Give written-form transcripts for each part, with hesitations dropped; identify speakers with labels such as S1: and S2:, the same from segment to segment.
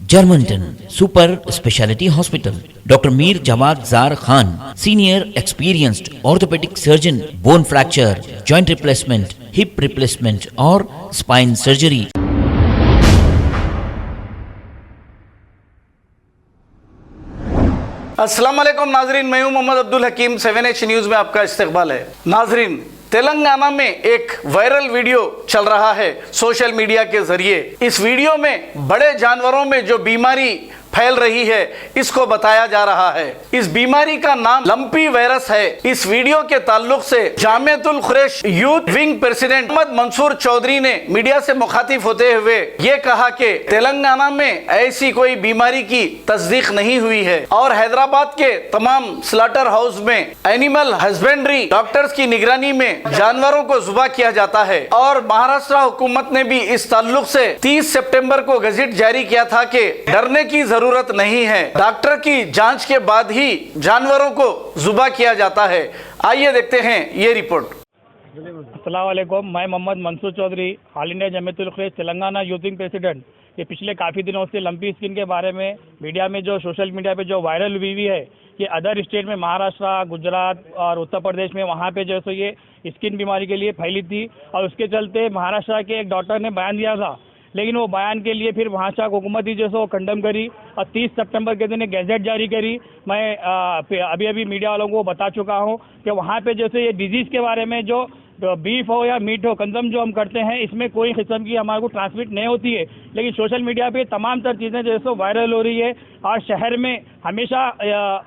S1: Germantown Super Speciality Hospital. Dr. Mir Jawad Zar Khan, Senior Experienced Orthopedic Surgeon, Bone Fracture, Joint Replacement, Hip Replacement or Spine Surgery.
S2: अस्सलाम वालेकुम नाजरीन, मैं हूं मोहम्मद अब्दुल हकीम। 7H news में आपका इस्तकबाल है। नाजरीन, तेलंगाना में एक वायरल वीडियो चल रहा है सोशल मीडिया के जरिए। इस वीडियो में बड़े जानवरों में जो बीमारी फैल रही है इसको बताया जा रहा है। इस बीमारी का नाम लंपी वायरस है। इस वीडियो के ताल्लुक से Jamiatul Quraish youth wing president Mohammed Mansoor Chaudhary ने मीडिया से मुखातिब होते हुए ये कहा कि तेलंगाना में ऐसी कोई बीमारी की तस्दीक नहीं हुई है और हैदराबाद के तमाम स्लॉटर हाउस में एनिमल हस्बेंड्री डॉक्टर्स की निगरानी में जानवरों को ज़ुबा किया जाता है। और महाराष्ट्र हुकूमत ने भी इस ताल्लुक से 30 सितंबर को गज़ेट जारी किया था कि डरने की जरूरत नहीं है, डॉक्टर की जांच के बाद ही जानवरों को ज़ुबा किया जाता है। आइए देखते हैं ये रिपोर्ट।
S3: अस्सलाम वालेकुम, मैं Mohammed Mansoor Chaudhary, all India Jamiatul Quraish Telangana youth wing president. ये पिछले काफ़ी दिनों से लंपी स्किन के बारे में मीडिया में जो सोशल मीडिया पे जो वायरल हुई है कि अदर स्टेट में महाराष्ट्र, गुजरात और उत्तर प्रदेश में वहाँ पे जो है ये स्किन बीमारी के लिए फैली थी और उसके चलते महाराष्ट्र के एक डॉक्टर ने बयान दिया था। लेकिन वो बयान के लिए फिर महाराष्ट्र हुकूमत ही जो है वो कंडम करी और 30 सितंबर के दिन एक गैजेट जारी करी। मैं अभी मीडिया वालों को बता चुका हूँ कि वहाँ पे जैसे ये डिजीज़ के बारे में जो बीफ हो या मीट हो कंजम जो हम करते हैं इसमें कोई किस्म की हमारे को ट्रांसमिट नहीं होती है। लेकिन सोशल मीडिया पे तमाम तर चीज़ें जो है वायरल हो रही है और शहर में हमेशा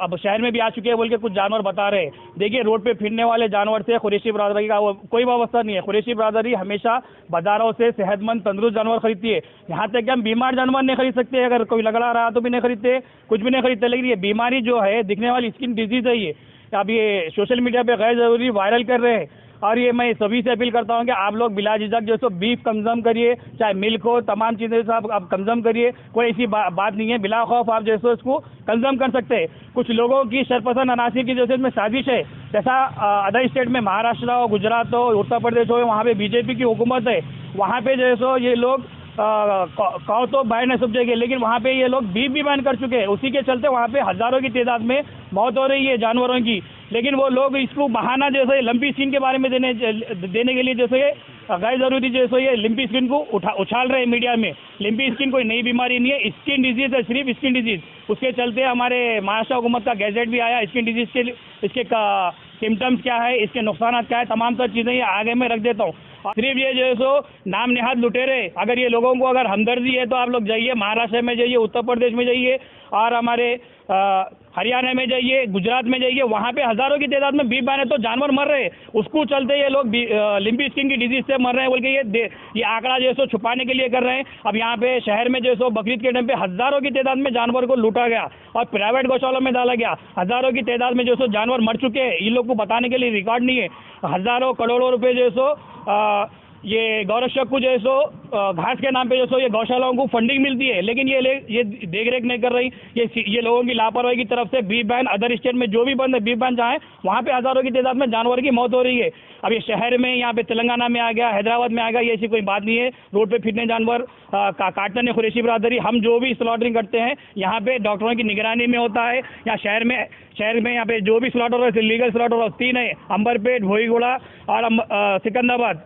S3: अब शहर में भी आ चुके हैं बोल के कुछ जानवर बता रहे हैं। देखिए, रोड पे फिरने वाले जानवर से कुरैशी बरादरी का कोई वास्ता नहीं है। कुरैशी बरादरी हमेशा बाजारों से सेहतमंद तंदुरुस्त जानवर खरीदती है। यहाँ तक कि हम बीमार जानवर नहीं खरीद सकते, अगर कोई लगड़ा रहा तो भी नहीं खरीदते, कुछ भी नहीं खरीदते। लेकिन ये बीमारी जो है दिखने वाली स्किन डिजीज़ है, ये अब ये सोशल मीडिया पे गैर ज़रूरी वायरल कर रहे हैं। और ये मैं सभी से अपील करता हूँ कि आप लोग बिला झिझक जो सो बीफ कंजम करिए, चाहे मिल्क हो, तमाम चीज़ें से आप कंजम करिए। कोई ऐसी बात नहीं है, बिला खौफ आप जैसे इसको कंजम कर सकते हैं। कुछ लोगों की शरपसंद अनासी की जैसे इसमें साजिश है, जैसा अदर स्टेट में महाराष्ट्र हो, गुजरात हो, उत्तर प्रदेश हो, वहाँ पे बीजेपी की हुकूमत है, वहाँ पे जो है सो ये लोग कहो तो बैन नहीं समझेंगे, लेकिन वहाँ पे ये लोग बीफ भी बैन कर चुके हैं। उसी के चलते वहाँ पे हज़ारों की तादाद में मौत हो रही है जानवरों की। लेकिन वो लोग इसको बहाना जैसे लंपी स्किन के बारे में देने के लिए जैसे गैर ज़रूरी जैसे ये लंपी स्किन को उछाल रहे हैं मीडिया में। लंपी स्किन कोई नई बीमारी नहीं है, स्किन डिजीज़ है, सिर्फ स्किन डिजीज़। उसके चलते हमारे महाराष्ट्र हुकूमत का गैजेट भी आया स्किन डिजीज़ के, इसके सिम्टम्स क्या है, इसके नुकसान क्या है, तमाम सब चीज़ें ये आगे मैं रख देता हूँ। सिर्फ ये जो है सो नाम निहाद लुटेरे, अगर ये लोगों को अगर हमदर्दी है तो आप लोग जाइए महाराष्ट्र में जाइए, उत्तर प्रदेश में जाइए और हमारे हरियाणा में जाइए, गुजरात में जाइए, वहाँ पे हज़ारों की तादाद में बीफ बैन है तो जानवर मर रहे हैं। उसको चलते ये लोग लिम्पी स्किन की डिजीज़ से मर रहे हैं बोल के ये आंकड़ा जो है सो छुपाने के लिए कर रहे हैं। अब यहाँ पे शहर में जो है सो बकरीद के टाइम पे हज़ारों की तादाद में जानवर को लूटा गया और प्राइवेट गौशालों में डाला गया। हज़ारों की तादाद में जो है सो जानवर मर चुके हैं, इन लोग को बताने के लिए रिकॉर्ड नहीं है। हज़ारों करोड़ों रुपये जो है सो ये गौरक्षक को जो है सो घास के नाम पे जो सो ये गौशालाओं को फंडिंग मिलती है, लेकिन ये देख रेख नहीं कर रही। ये लोगों की लापरवाही की तरफ से बीफ बैन अदर स्टेट में जो भी बंद है बीफ बैन जहाँ वहाँ पे हज़ारों की तादाद में जानवर की मौत हो रही है। अब ये शहर में यहाँ पे तेलंगाना में आ गया, हैदराबाद में आ गया, ये ऐसी कोई बात नहीं है। रोड पे फिरने जानवर काटने ने कुरैशी बरादरी, हम जो भी स्लॉटरिंग करते हैं यहाँ पे डॉक्टरों की निगरानी में होता है। यहाँ शहर में यहाँ पे जो भी slaughter house legal slaughter house 3 है, अंबरपेट, भोईगोड़ा और सिकंदराबाद,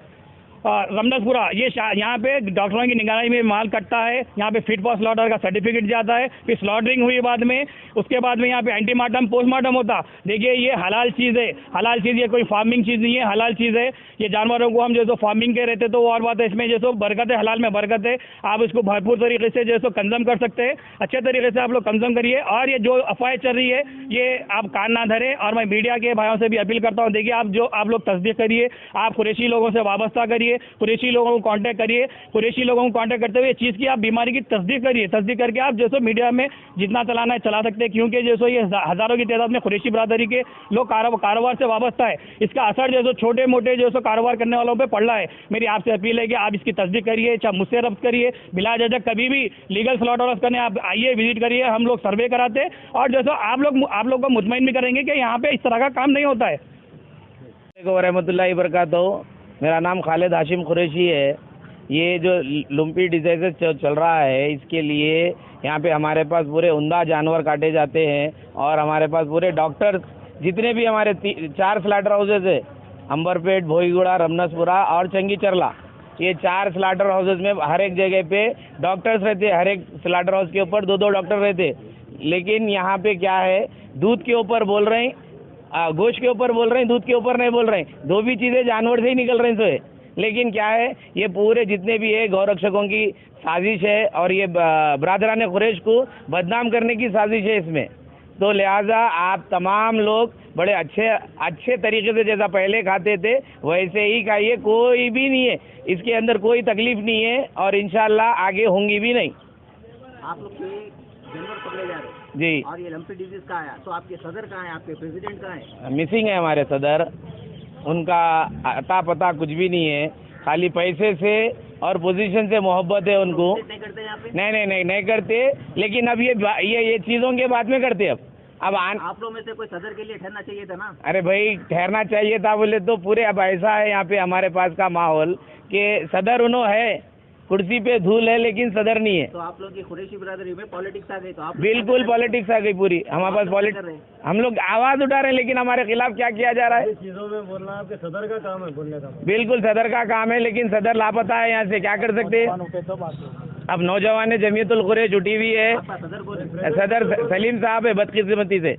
S3: रमनसपुरा। ये यहाँ पे डॉक्टरों की निगरानी में माल कटता है। यहाँ पे फिट फॉर स्लॉटर का सर्टिफिकेट जाता है, फिर स्लॉटरिंग हुई बाद में, उसके बाद में यहाँ पे एंटीमार्टम पोस्टमार्टम होता। देखिए, ये हलाल चीज़ है, हलाल चीज़, ये कोई फार्मिंग चीज़ नहीं है, हलाल चीज़ है। ये जानवरों को हम जैसे फार्मिंग के रहते तो और बात है, इसमें जैसे बरकत है, हलाल में बरकत है। आप इसको भरपूर तरीके से जैसे कंजम कर सकते हैं, अच्छे तरीके से आप लोग कंजम करिए। और ये जो अफवाहें चल रही है ये आप कान ना धरें। और मैं मीडिया के भाइयों से भी अपील करता हूँ, देखिए आप लोग तस्दीक करिए, आप कुरैशी लोगों से वाबस्ता करिए, कुरैशी लोगों को कांटेक्ट करिए। कुरैशी लोगों को कांटेक्ट करते हुए चीज़ की आप बीमारी की तस्दीक करिए। तस्दीक करके आप जैसे मीडिया में जितना चलाना है चला सकते हैं, क्योंकि जैसे ये हज़ारों की तादाद में कुरैशी बरादरी के लोग कारोबार से वाबस्ता है। इसका असर जैसे छोटे मोटे जैसे कारोबार करने वालों पर पड़ रहा है। मेरी आपसे अपील है कि आप इसकी तस्दीक करिए, चाहे मुझसे रब्त करिए, बिला झिझक कभी भी लीगल स्लॉटर हाउस करने आप आइए, विजिट करिए, हम लोग सर्वे कराते हैं और जैसे आप लोग को मुतमईन भी करेंगे कि यहाँ पे इस तरह का काम नहीं होता है।
S4: रहमतुल्लाहि बरकातहू। मेरा नाम खालिद हाशिम कुरैशी है। ये जो लुम्पी डिजीज़ चल रहा है इसके लिए यहाँ पे हमारे पास पूरे उम्दा जानवर काटे जाते हैं और हमारे पास पूरे डॉक्टर जितने भी हमारे 4 स्लाटर हाउसेज है, अंबरपेट, भोईगुड़ा, रमनसपुरा और चंगीचरला, ये 4 स्लाटर हाउसेज में हर एक जगह पे डॉक्टर्स रहते, हर एक स्लाटर हाउस के ऊपर 2-2 डॉक्टर रहते। लेकिन यहाँ पे क्या है, दूध के ऊपर बोल रहे हैं, गोश्त के ऊपर बोल रहे हैं, दूध के ऊपर नहीं बोल रहे हैं। 2 भी चीज़ें जानवर से ही निकल रही हैं। लेकिन क्या है, ये पूरे जितने भी है गौरक्षकों की साजिश है और ये बरादरान कुरैश को बदनाम करने की साजिश है इसमें। तो लिहाजा आप तमाम लोग बड़े अच्छे तरीके से जैसा पहले खाते थे वैसे ही खाइए, कोई भी नहीं है इसके अंदर, कोई तकलीफ नहीं है और इंशाल्लाह आगे होंगी भी नहीं।
S5: आप लोग के जानवर पकड़े जा रहे
S4: जी,
S5: और ये लंपी डिजीज कहाँ है, तो आपके सदर कहाँ है, आपके प्रेसिडेंट कहाँ है?
S4: मिसिंग है हमारे सदर, उनका अता पता कुछ भी नहीं है, खाली पैसे से और पोजीशन से मोहब्बत है उनको।
S5: नहीं करते यहाँ पे?
S4: नहीं करते, लेकिन अब ये चीज़ों के बाद में करते। अब
S5: आप लोग में से कोई सदर के लिए ठहरना चाहिए था ना?
S4: अरे भाई ठहरना चाहिए था बोले तो पूरे, अब ऐसा है यहाँ पे हमारे पास का माहौल कि सदर उन्होंने है, कुर्सी पे धूल है लेकिन सदर नहीं है।
S5: तो आप लोग की कुरैशी बिरादरी में पॉलिटिक्स आ गई, तो आप
S4: बिल्कुल पॉलिटिक्स आ गई पूरी हमारे पास। पॉलिटिक्स हम लोग आवाज उठा रहे हैं लेकिन हमारे खिलाफ क्या किया जा रहा है?
S5: चीजों में बोलना आपके सदर का काम है, बोलने का।
S4: बिल्कुल सदर का काम है, लेकिन सदर लापता है, यहाँ से क्या कर सकते हैं? अब नौजवान जमीयतुल कुरैश उठी हुई है,
S5: सदर को
S4: सदर सलीम साहब है बदकिस्मती से,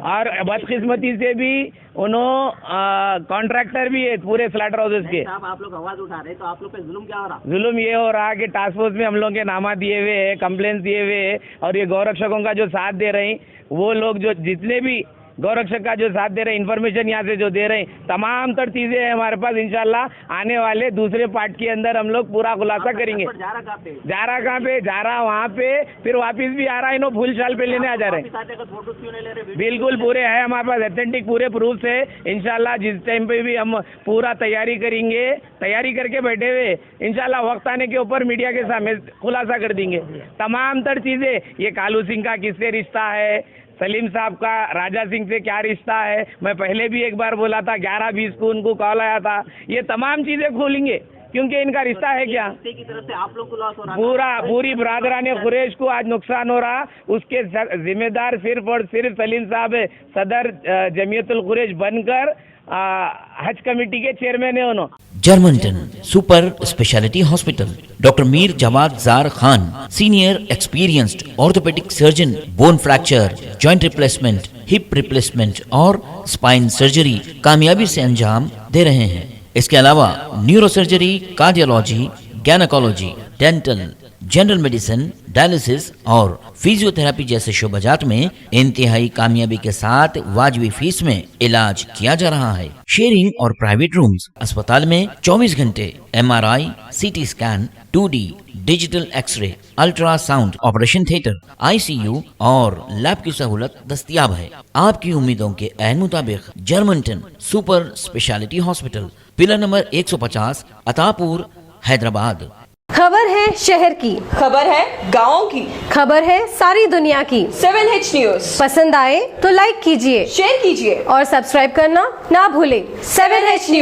S4: और बदकिस्मती से भी उन्होंने कॉन्ट्रैक्टर भी है पूरे स्लाटर हाउसेस के।
S5: आप लोग आवाज उठा रहे, तो आप लोग पे जुल्म क्या हो रहा?
S4: जुल्म ये हो रहा कि टास्क फोर्स में हम लोग के नामा दिए हुए हैं, कंप्लेंट्स दिए हुए हैं, और ये गौरक्षकों का जो साथ दे रहे हैं, वो लोग जो जितने भी गौरक्षक का जो साथ दे रहे हैं, इन्फॉर्मेशन यहाँ से जो दे रहे हैं, तमाम तर चीज़ें हैं हमारे पास। इंशाल्लाह आने वाले दूसरे पार्ट के अंदर हम लोग पूरा खुलासा करेंगे।
S5: जा रहा कहाँ पे?
S4: जा रहा वहाँ पे, फिर वापस भी आ रहा है, इन्हों फुल शाल पे लेने आ जा रहे हैं।
S5: फोटो क्यों नहीं ले रहे?
S4: बिल्कुल पूरे है हमारे पास, ऑथेंटिक पूरे प्रूफ है। इंशाल्लाह जिस टाइम पे भी हम पूरा तैयारी करेंगे, तैयारी करके बैठे हुए, इंशाल्लाह वक्त आने के ऊपर मीडिया के सामने खुलासा कर देंगे तमाम तर चीज़ें। ये कालू सिंह का किससे रिश्ता है, सलीम साहब का राजा सिंह से क्या रिश्ता है, मैं पहले भी एक बार बोला था, 11-20 को उनको कॉल आया था, ये तमाम चीज़ें खोलेंगे क्योंकि इनका रिश्ता है क्या।
S5: की तरफ से आप लोग को लॉस हो रहा,
S4: पूरी बरादरान कुरैश को आज नुकसान हो रहा, उसके जिम्मेदार सिर्फ और सिर्फ सलीम साहब है। सदर जमीयतुल कुरैश बनकर हज कमेटी के चेयरमैन है उन्होंने।
S1: जर्मनटन super speciality hospital, doctor Mir Jamat Jar Khan, senior experienced orthopaedic surgeon, bone fracture, joint replacement, hip replacement और स्पाइन सर्जरी कामयाबी से अंजाम दे रहे हैं। इसके अलावा neuro surgery, cardiology, gynaecology, dental, general medicine, dialysis और फिजियोथेरेपी जैसे शोबाजात में इंतहाई कामयाबी के साथ वाजबी फीस में इलाज किया जा रहा है। शेयरिंग और प्राइवेट रूम्स, अस्पताल में 24 घंटे MRI, CT scan, 2D digital x-ray, ultrasound, operation theatre, ICU और लैब की सहूलत दस्तयाब है। आपकी उम्मीदों के ऐन मुताबिक Germanten super speciality hospital, pillar number 150, Attapur, Hyderabad.
S6: खबर है शहर की,
S7: खबर है गाँव की,
S6: खबर है सारी दुनिया की।
S7: 7H न्यूज
S6: पसंद आए तो लाइक कीजिए,
S7: शेयर कीजिए
S6: और सब्सक्राइब करना ना भूलें।
S7: 7H news.